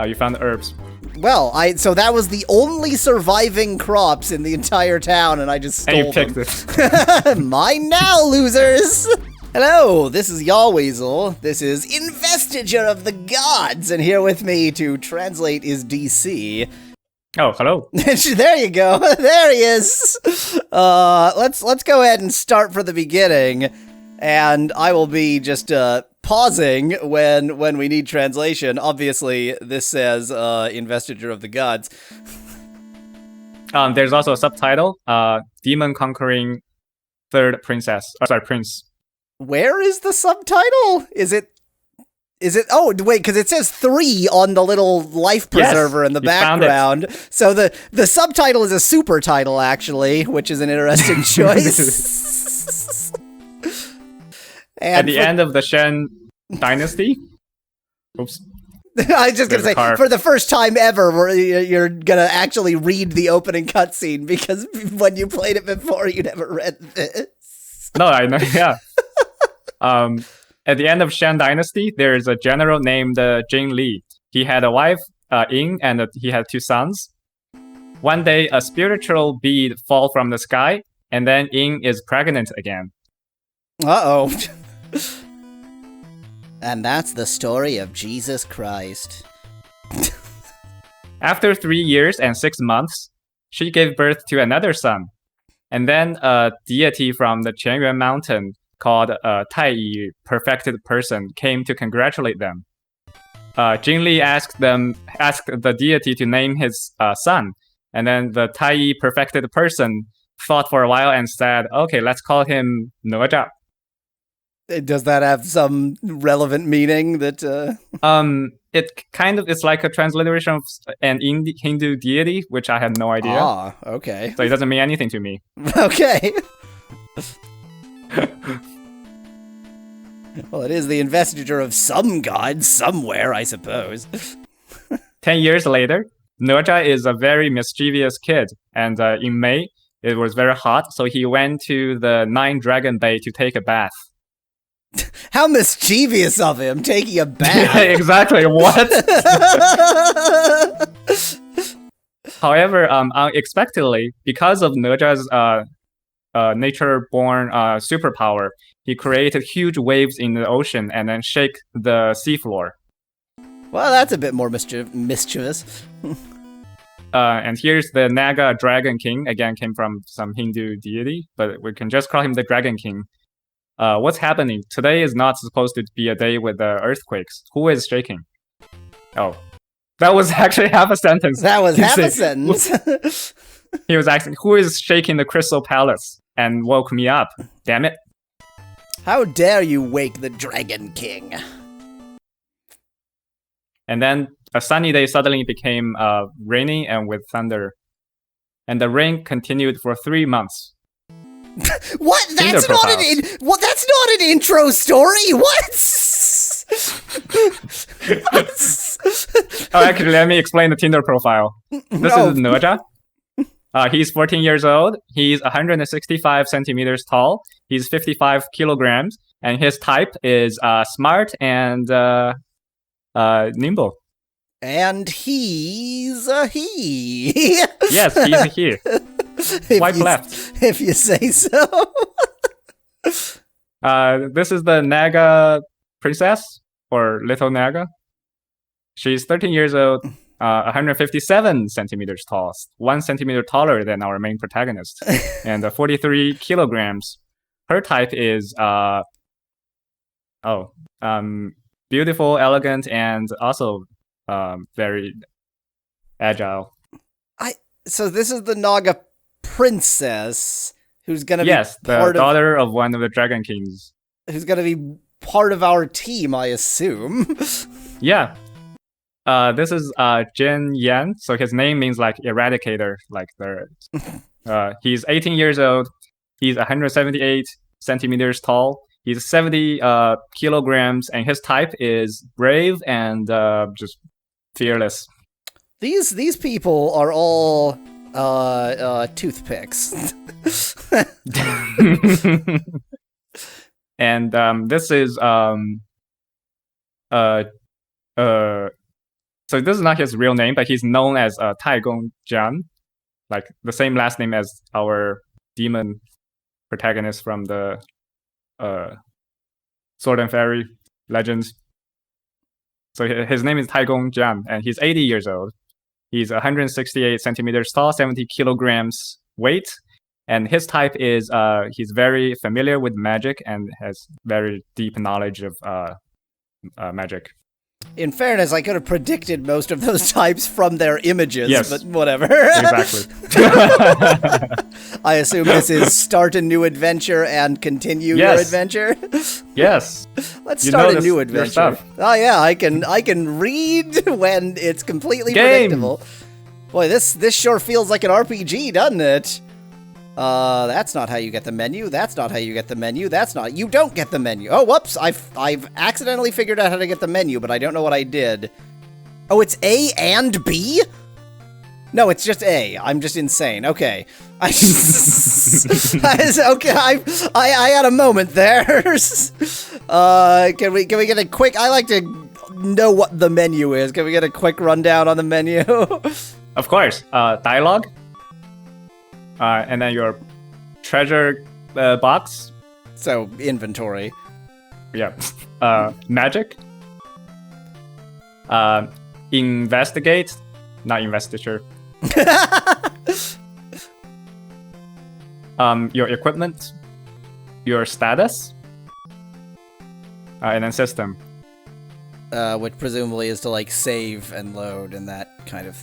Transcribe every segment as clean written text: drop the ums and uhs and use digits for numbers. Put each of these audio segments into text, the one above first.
You found herbs. Well, so that was the only surviving crops in the entire town, and I just stole And you picked them. Mine now, losers! Hello, this is Yahweasel. This is Investiture of the Gods, and here with me to translate is DC. Oh, hello. There you go. There he is. Let's go ahead and start from the beginning, and I will be just pausing when we need translation. Obviously, this says Investiture of the Gods. There's also a subtitle, Demon Conquering Third Princess. Prince. Where is the subtitle? Is it? Oh, wait, because it says 3 on the little life preserver in the background. So the subtitle is a super title, actually, which is an interesting choice. At the end of the Shen dynasty. Oops. I was just going to say, for the first time ever, you're going to actually read the opening cutscene, because when you played it before, you never read this. No, I know, yeah. At the end of Shen Dynasty, there is a general named Jing Li. He had a wife, Ying, and he had 2 sons. One day, a spiritual bead falls from the sky, and then Ying is pregnant again. Uh-oh. And that's the story of Jesus Christ. After 3 years and 6 months, she gave birth to another son. And then a deity from the Qianyuan mountain called Tai Yi, perfected person, came to congratulate them. Jing Li asked the deity to name his son, and then the Tai Yi, perfected person, thought for a while and said, "Okay, let's call him Naja." Does that have some relevant meaning? That it's like a transliteration of an Hindu deity, which I had no idea. Ah, okay. So it doesn't mean anything to me. Okay. Well, it is the investiture of some god somewhere, I suppose. 10 years later, Naja is a very mischievous kid, and in May, it was very hot, so he went to the 9-Dragon Bay to take a bath. How mischievous of him, taking a bath. Exactly, what? However, unexpectedly, because of Naja's nature-born superpower, he created huge waves in the ocean and then shake the seafloor. Well, that's a bit more mischievous. And here's the Naga Dragon King. Again, came from some Hindu deity, but we can just call him the Dragon King. What's happening? Today is not supposed to be a day with earthquakes. Who is shaking? Oh. That was actually half a sentence. That was half a sentence. He was asking, who is shaking the Crystal Palace? And woke me up. Damn it. How dare you wake the Dragon King? And then a sunny day suddenly became rainy and with thunder. And the rain continued for 3 months. What? That's not an intro story. What? Oh, actually, let me explain the Tinder profile. This is Naja. He's 14 years old. He's 165 centimeters tall. He's 55 kilograms, and his type is smart and nimble. And he's a he. Yes, he's a he. Swipe left. If you say so. This is the Naga princess, or Little Naga. She's 13 years old, 157 centimeters tall, 1 centimeter taller than our main protagonist, and 43 kilograms. Her type is beautiful, elegant, and also very agile. So this is the Naga princess who's gonna be the daughter of one of the Dragon Kings. Who's gonna be part of our team, I assume. Yeah. This is Jin Yan, so his name means like eradicator, like the. He's 18 years old. He's 178 centimeters tall. He's 70 kilograms, and his type is brave and just fearless. These people are all toothpicks. And this is So this is not his real name, but he's known as Taigong Jian, like the same last name as our demon protagonist from the Sword and Fairy Legends. So his name is Taigong Jian, and he's 80 years old. He's 168 centimeters tall, 70 kilograms weight, and his type is he's very familiar with magic and has very deep knowledge of magic. In fairness, I could have predicted most of those types from their images, yes. But whatever. Exactly. I assume this is start a new adventure and continue your adventure. Yes. Let's start a new adventure. Oh yeah, I can read when it's completely predictable. Boy, this sure feels like an RPG, doesn't it? That's not how you get the menu. That's not how you get the menu. That's not. You don't get the menu. Oh, whoops. I've accidentally figured out how to get the menu, but I don't know what I did. Oh, it's A and B? No, it's just A. I'm just insane. Okay. I had a moment there. Can we get a quick? I like to know what the menu is. Can we get a quick rundown on the menu? Of course. Dialogue. And then your treasure box. So, inventory. Yeah. Magic. Investigate. Not investiture. Your equipment. Your status. And then system. Which presumably is to, like, save and load and that kind of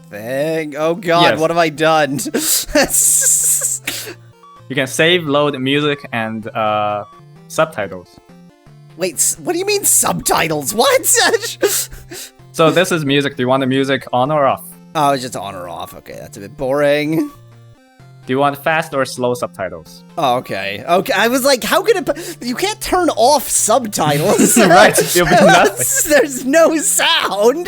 thing. Oh god, yes. What have I done? You can save, load music, and subtitles. Wait, what do you mean subtitles? What? So this is music. Do you want the music on or off? Oh, it's just on or off. Okay, that's a bit boring. Do you want fast or slow subtitles? Oh, okay. Okay, I was like, how could it... You can't turn off subtitles. Right, it'll be nothing. There's no sound.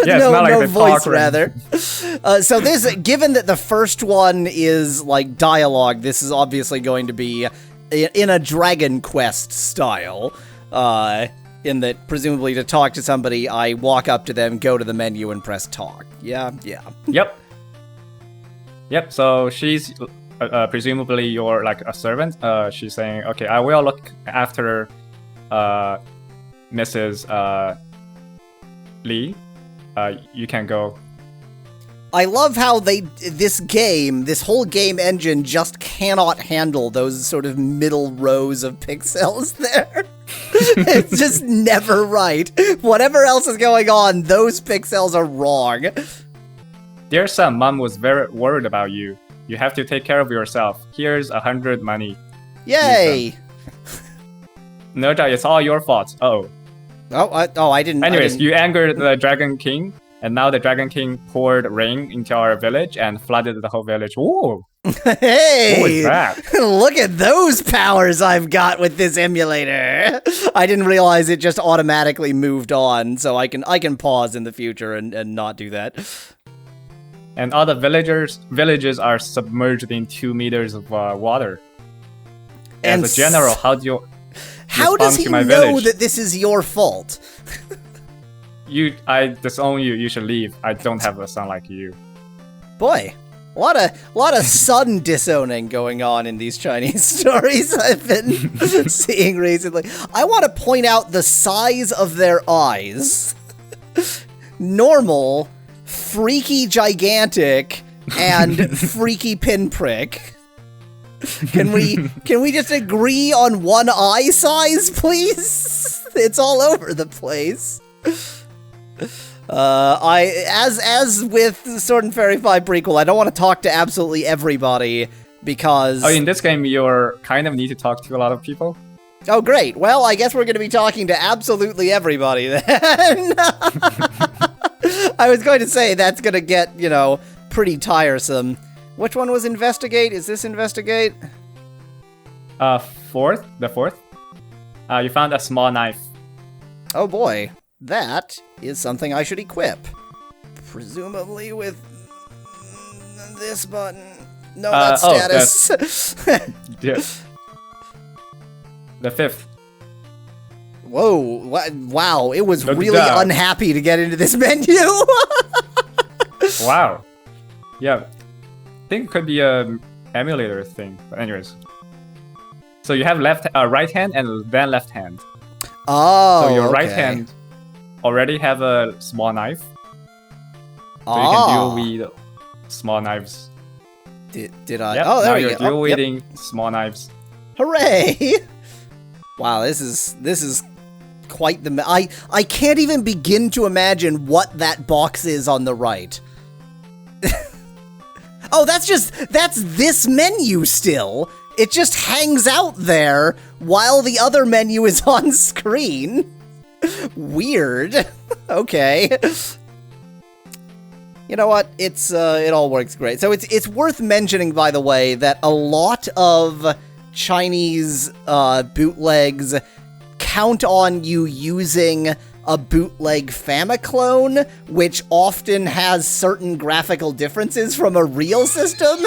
Yeah, no voice, rather. So this, given that the first one is, like, dialogue, this is obviously going to be in a Dragon Quest style. In that, presumably, to talk to somebody, I walk up to them, go to the menu, and press talk. Yeah. Yep, so she's presumably you're like a servant. She's saying, okay, I will look after Mrs. Lee. You can go. I love how this whole game engine just cannot handle those sort of middle rows of pixels there. It's just never right. Whatever else is going on, those pixels are wrong. Dear son, Mom was very worried about you. You have to take care of yourself. Here's 100 money. Yay! No doubt, it's all your fault. I didn't. Anyways, you angered the Dragon King, and now the Dragon King poured rain into our village and flooded the whole village. Ooh! Hey! What was that? Look at those powers I've got with this emulator. I didn't realize it just automatically moved on, so I can pause in the future and not do that. And all the villages are submerged in 2 meters of water. And as a general, how does he know that this is your fault? I disown you. You should leave. I don't have a son like you. Boy, a lot of son disowning going on in these Chinese stories I've been seeing recently. I want to point out the size of their eyes. Normal, freaky gigantic, and freaky pinprick. Can we just agree on one eye size, please? It's all over the place. As with the Sword and Fairy 5 prequel, I don't want to talk to absolutely everybody because... Oh, in this game, you kind of need to talk to a lot of people? Oh, great. Well, I guess we're going to be talking to absolutely everybody then. I was going to say that's going to get, pretty tiresome. Which one was Investigate? Is this Investigate? The fourth. You found a small knife. Oh boy. That is something I should equip. Presumably with this button. No, that's status. Yeah. The fifth. Whoa, wow, it was really unhappy to get into this menu. Wow. Yeah. I think it could be a emulator thing. But anyways. So you have right hand and then left hand. Oh, so your right hand already have a small knife. So you can deal with small knives. Did I? Yep, oh, there now we you're go. dual wielding small knives. Hooray! Wow, this is quite the... I can't even begin to imagine what that box is on the right. Oh, that's this menu still. It just hangs out there while the other menu is on screen. Weird. Okay. You know what? It all works great. So it's worth mentioning, by the way, that a lot of Chinese bootlegs count on you using a bootleg Famiclone, which often has certain graphical differences from a real system,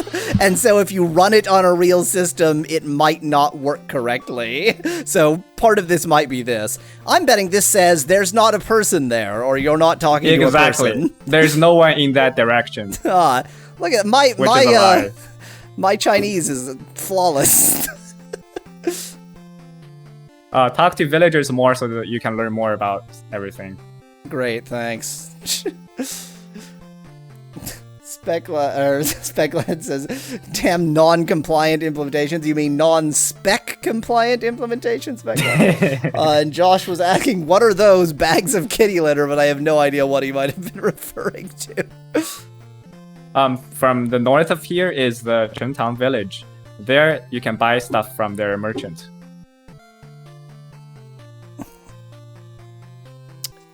and so if you run it on a real system, it might not work correctly. So part of this might be this. I'm betting this says there's not a person there, or you're not talking to a person. There's no one in that direction. Look at my Chinese is flawless. Talk to villagers more so that you can learn more about everything. Great, thanks. Speckland says, damn non-compliant implementations. You mean non-spec compliant implementations, Speckland? And Josh was asking, what are those bags of kitty litter? But I have no idea what he might have been referring to. From the north of here is the Chengtang village. There you can buy stuff from their merchant.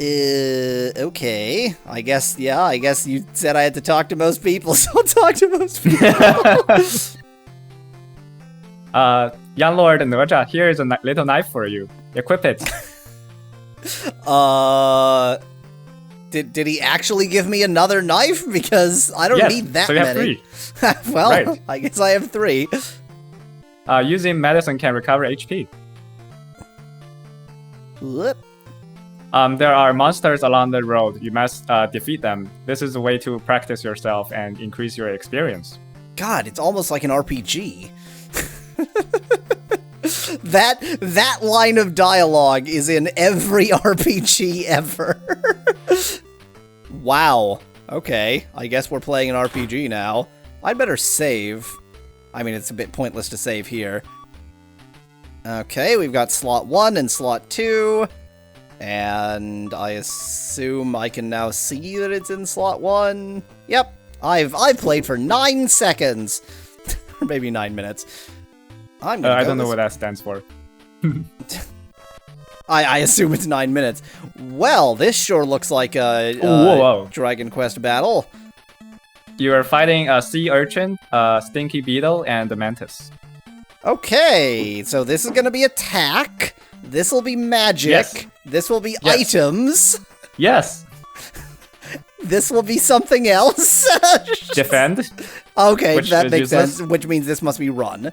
Okay. I guess you said I had to talk to most people, so I'll talk to most people. Young Lord Naja, here is a little knife for you. Equip it. Did he actually give me another knife? Because I don't need that many. So you have 3. Well, right. I guess I have 3. Using medicine can recover HP. Whoop. There are monsters along the road. You must defeat them. This is a way to practice yourself and increase your experience. God, it's almost like an RPG. That line of dialogue is in every RPG ever. Wow. Okay, I guess we're playing an RPG now. I'd better save. I mean, it's a bit pointless to save here. Okay, we've got slot 1 and slot 2. And I assume I can now see that it's in slot 1. Yep, I've played for 9 seconds. Or maybe 9 minutes. I don't know what that stands for. I assume it's 9 minutes. Well, this sure looks like a Dragon Quest battle. You are fighting a sea urchin, a stinky beetle, and the mantis. Okay, so this is gonna be attack. This will be magic. Yes. This will be items. Yes. This will be something else. Defend. Okay, that makes sense. Which means this must be run.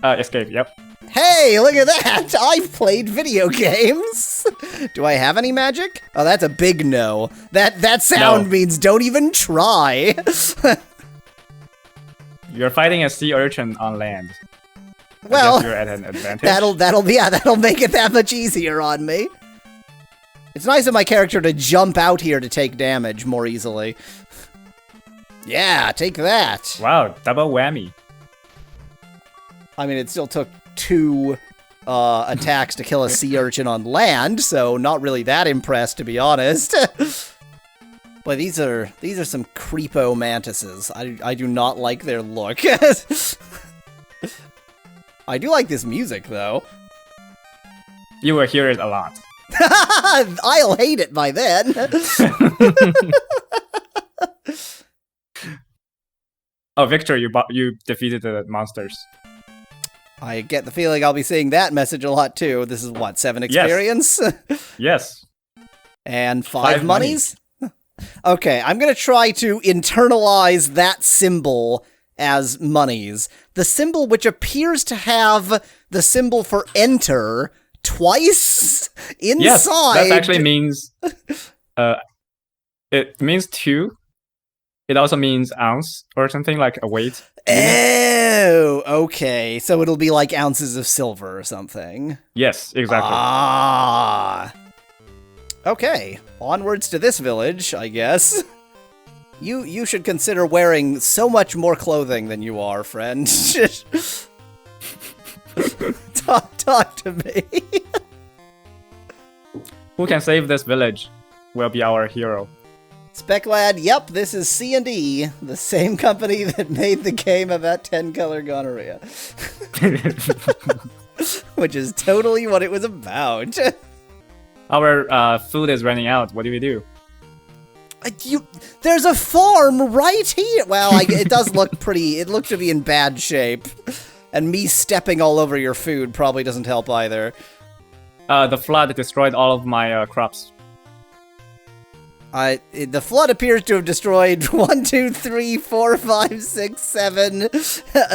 Escape, yep. Hey, look at that! I've played video games! Do I have any magic? Oh, that's a big no. That sound means don't even try. You're fighting a sea urchin on land. Well, I guess you're at an advantage. That'll make it that much easier on me. It's nice of my character to jump out here to take damage more easily. Yeah, take that. Wow, double whammy. I mean, it still took 2 attacks to kill a sea urchin on land, so not really that impressed, to be honest. Boy, these are some creepo mantises. I do not like their look. I do like this music, though. You will hear it a lot. I'll hate it by then. Oh, Victor, you defeated the monsters. I get the feeling I'll be seeing that message a lot, too. This is, what, 7 experience? Yes. And 5 monies? Okay, I'm gonna try to internalize that symbol as monies. The symbol which appears to have the symbol for enter twice inside. Yes, that actually means it means 2. It also means ounce or something like a weight. Oh, okay. So it'll be like ounces of silver or something. Yes, exactly. Ah. Okay, onwards to this village, I guess. You should consider wearing so much more clothing than you are, friend. Talk to me. Who can save this village will be our hero. Speclad, yep, this is C&E, the same company that made the game about 10-color gonorrhea. Which is totally what it was about. Our food is running out. What do we do? There's a farm right here. Well, it does look pretty. It looks to be in bad shape. And me stepping all over your food probably doesn't help either. The flood destroyed all of my crops. The flood appears to have destroyed 1, 2, 3, 4, 5, 6, 7,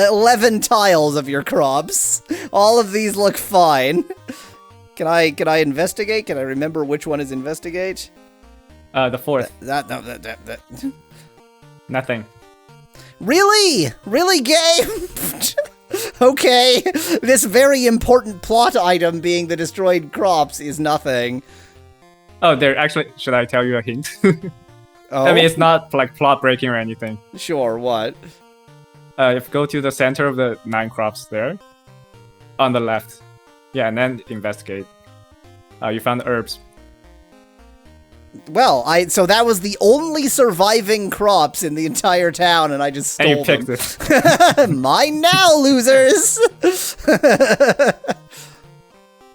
11 tiles of your crops. All of these look fine. Can I investigate? Can I remember which one is investigate? The 4th. That. Nothing. Really? Really, game? Okay. This very important plot item being the destroyed crops is nothing. Oh, there actually, should I tell you a hint? Oh? I mean, it's not like plot breaking or anything. Sure, what? If you go to the center of the 9 crops there, on the left. Yeah, and then investigate. You found herbs. Well, so that was the only surviving crops in the entire town, and I just stole and you picked them. it. Mine now, losers!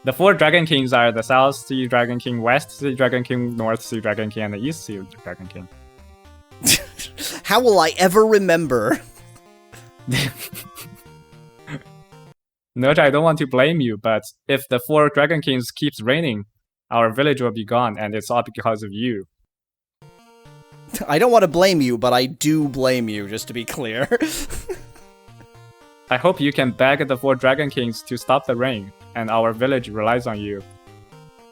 The 4 Dragon Kings are the South Sea Dragon King, West Sea Dragon King, North Sea Dragon King, and the East Sea Dragon King. How will I ever remember? Noja, I don't want to blame you, but if the 4 Dragon Kings keeps reigning, our village will be gone, and it's all because of you. I don't want to blame you, but I do blame you, just to be clear. I hope you can beg the 4 Dragon Kings to stop the rain, and our village relies on you.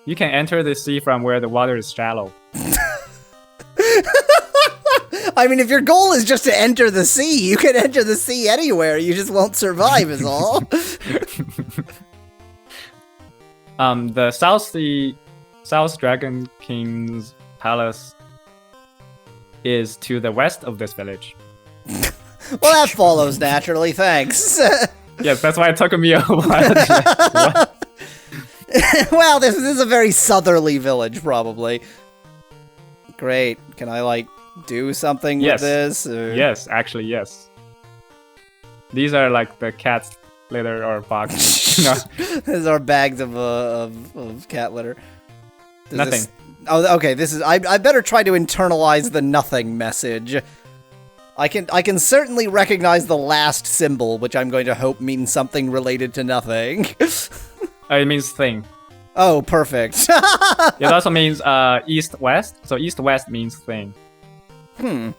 You can enter the sea from where the water is shallow. I mean, if your goal is just to enter the sea, you can enter the sea anywhere. You just won't survive, is all. The South Dragon King's palace is to the west of this village. Well, that follows naturally, thanks. Yes, that's why it took me a while. Well, this is a very southerly village, probably. Great. Can I, do something with this? Or? Yes, actually, yes. These are like the cat's litter or box. These are bags of cat litter. Nothing. Oh, okay. This is. I better try to internalize the nothing message. I can certainly recognize the last symbol, which I'm going to hope means something related to nothing. It means thing. Oh, perfect. It also means east-west, so east-west means thing. Oh,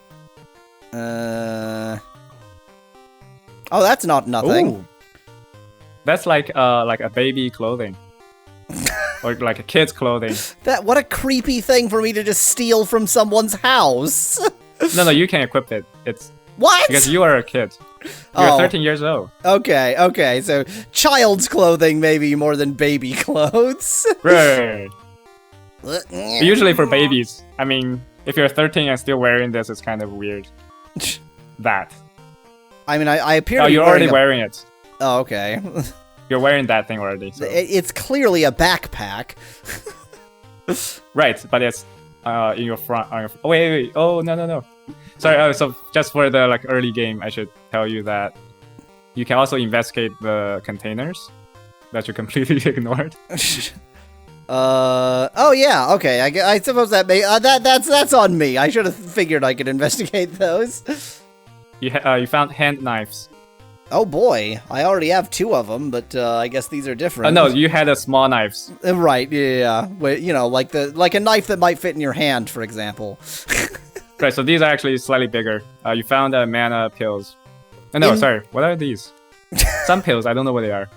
that's not nothing. Ooh. That's like a baby clothing. Or like a kid's clothing. What a creepy thing for me to just steal from someone's house. No, you can equip it. It's what? Because you are a kid. You're 13 years old. Okay. So child's clothing maybe more than baby clothes. Right. Usually for babies. I mean, if you're 13 and still wearing this, it's kind of weird. That. I mean, I appear to be you're already wearing it. Oh, okay. You're wearing that thing already. So. It's clearly a backpack. Right, but it's in your front. Oh, wait. Oh, no. Sorry. So just for the early game, I should tell you that you can also investigate the containers that you completely ignored. Oh yeah. Okay. I suppose that's on me. I should have figured I could investigate those. You found hand knives. Oh boy, I already have 2 of them, but I guess these are different. No, you had small knives. Right, yeah. Like a knife that might fit in your hand, for example. Right, so these are actually slightly bigger. You found mana pills. Sorry, what are these? Some pills, I don't know what they are.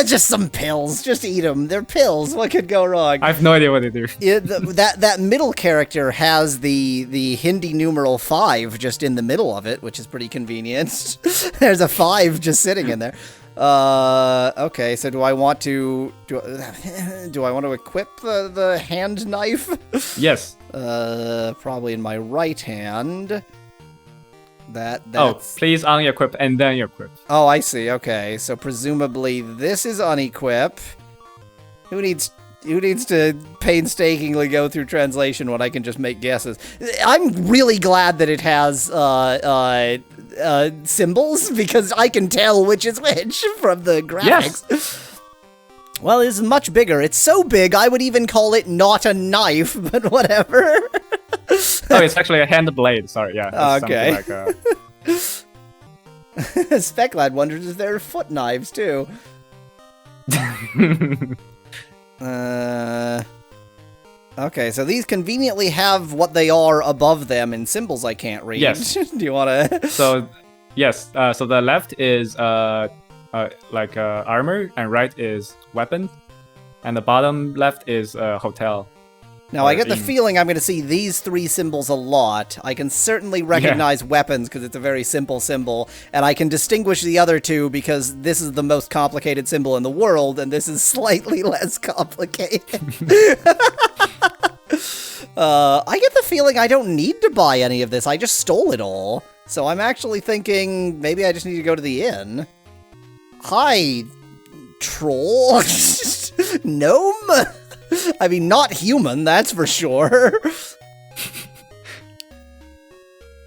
Just some pills. Just eat them. They're pills. What could go wrong? I have no idea what they do. That middle character has the Hindi numeral 5 just in the middle of it, which is pretty convenient. There's a 5 just sitting in there. Okay, so do I want to equip the hand knife? Yes. Probably in my right hand. That's... Oh, please unequip and then equip. Oh, I see. Okay, so presumably this is unequip. Who needs to painstakingly go through translation when I can just make guesses? I'm really glad that it has symbols, because I can tell which is which from the graphics. Yes. Well, it's much bigger. It's so big, I would even call it not a knife, but whatever. Oh, it's actually a hand blade. Sorry, yeah. Okay. Like Speclad wonders if there are foot knives, too. Okay, so these conveniently have what they are above them in symbols I can't read. Yes. Do you want to... So, yes. So the left is armor, and right is weapon, and the bottom left is hotel. Now, I get the feeling I'm going to see these 3 symbols a lot. I can certainly recognize weapons because it's a very simple symbol, and I can distinguish the other 2 because this is the most complicated symbol in the world, and this is slightly less complicated. I get the feeling I don't need to buy any of this. I just stole it all. So I'm actually thinking maybe I just need to go to the inn. Hi, troll. Gnome? I mean, not human, that's for sure.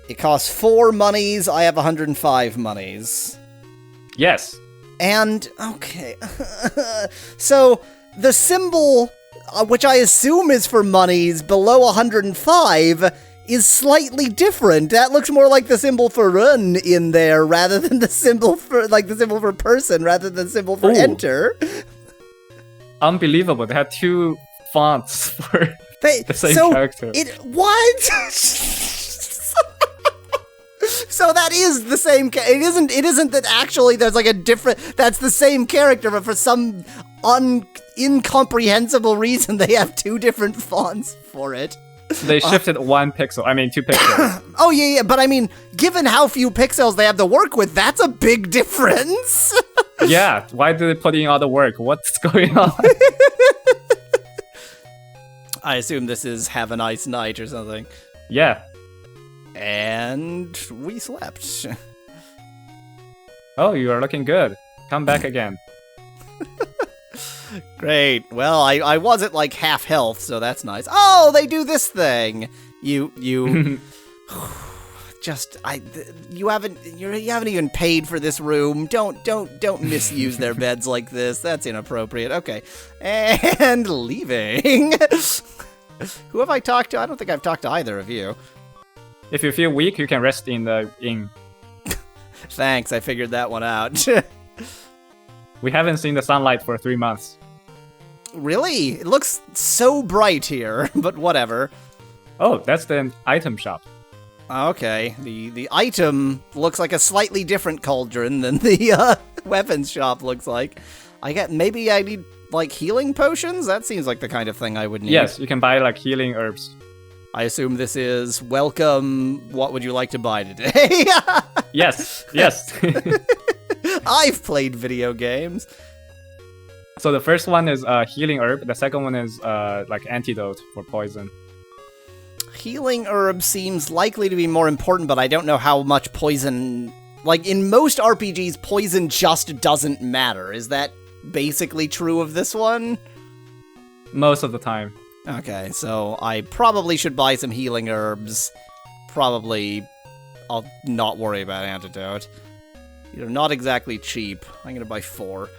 It costs 4 monies. I have 105 monies. Yes. And, okay. So, the symbol, which I assume is for monies, below 105, is slightly different. That looks more like the symbol for run in there, rather than the symbol for, like, the symbol for person, rather than the symbol for enter. Unbelievable. They had 2 fonts for the same character. What? So that is the same. It isn't that actually there's like a different. That's the same character, but for some incomprehensible reason, they have 2 different fonts for it. They shifted 1 pixel. I mean, 2 pixels. Oh yeah. But I mean, given how few pixels they have to work with, that's a big difference. Yeah, why did they put in all the work? What's going on? I assume this is have a nice night or something. Yeah. And we slept. Oh, you are looking good. Come back again. Great. Well, I was at like half health, so that's nice. Oh, they do this thing. You you haven't even paid for this room. Don't misuse their beds like this. That's inappropriate. Okay. And leaving. Who have I talked to? I don't think I've talked to either of you. If you feel weak, you can rest in the inn. Thanks, I figured that one out. We haven't seen the sunlight for 3 months. Really? It looks so bright here, but whatever. Oh, that's the item shop. Okay, the item looks like a slightly different cauldron than the weapons shop looks like. Maybe I need, like, healing potions? That seems like the kind of thing I would need. Yes, you can buy, like, healing herbs. I assume this is, welcome, what would you like to buy today? Yes. I've played video games. So the first one is healing herb. The second one is, like, antidote for poison. Healing herb seems likely to be more important, but I don't know how much poison... Like, in most RPGs, poison just doesn't matter. Is that basically true of this one? Most of the time. Okay, so I probably should buy some healing herbs. Probably I'll not worry about antidote. They're not exactly cheap. I'm gonna buy 4.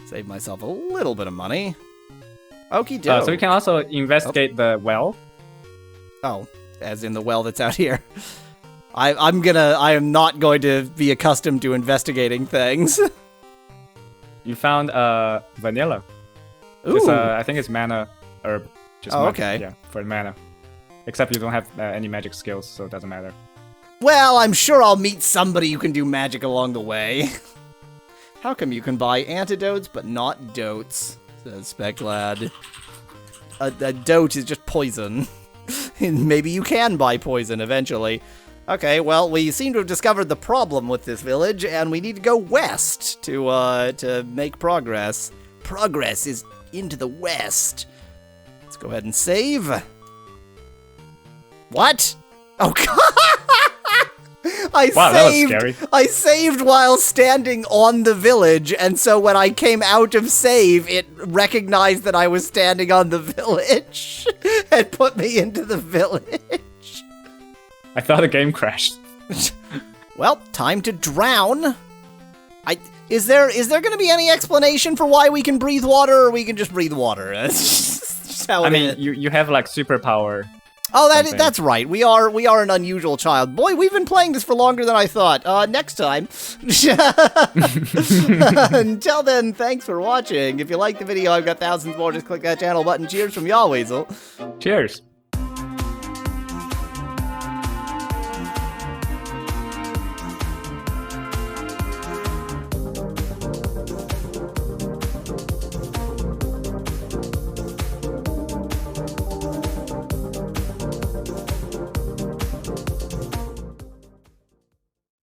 Save myself a little bit of money. Okie doke. So you can also investigate the well. Oh, as in the well that's out here. I am not going to be accustomed to investigating things. You found vanilla. Ooh. I think it's mana herb. Just magic, okay. Yeah, for mana. Except you don't have any magic skills, so it doesn't matter. Well, I'm sure I'll meet somebody who can do magic along the way. How come you can buy antidotes but not dotes? Says Speclad. A dote is just poison. Maybe you can buy poison eventually. Okay, well, we seem to have discovered the problem with this village, and we need to go west to make progress. Progress is into the west. Let's go ahead and save. What? Oh, God! That was scary. I saved while standing on the village, and so when I came out of save, it recognized that I was standing on the village and put me into the village. I thought the game crashed. Well, time to drown. Is there going to be any explanation for why we can breathe water, or we can just breathe water? That's just how it is. You have like superpower. Oh, that's right. We are an unusual child. Boy, we've been playing this for longer than I thought. Next time. Until then, thanks for watching. If you like the video, I've got thousands more. Just click that channel button. Cheers from Yahweasel. Cheers.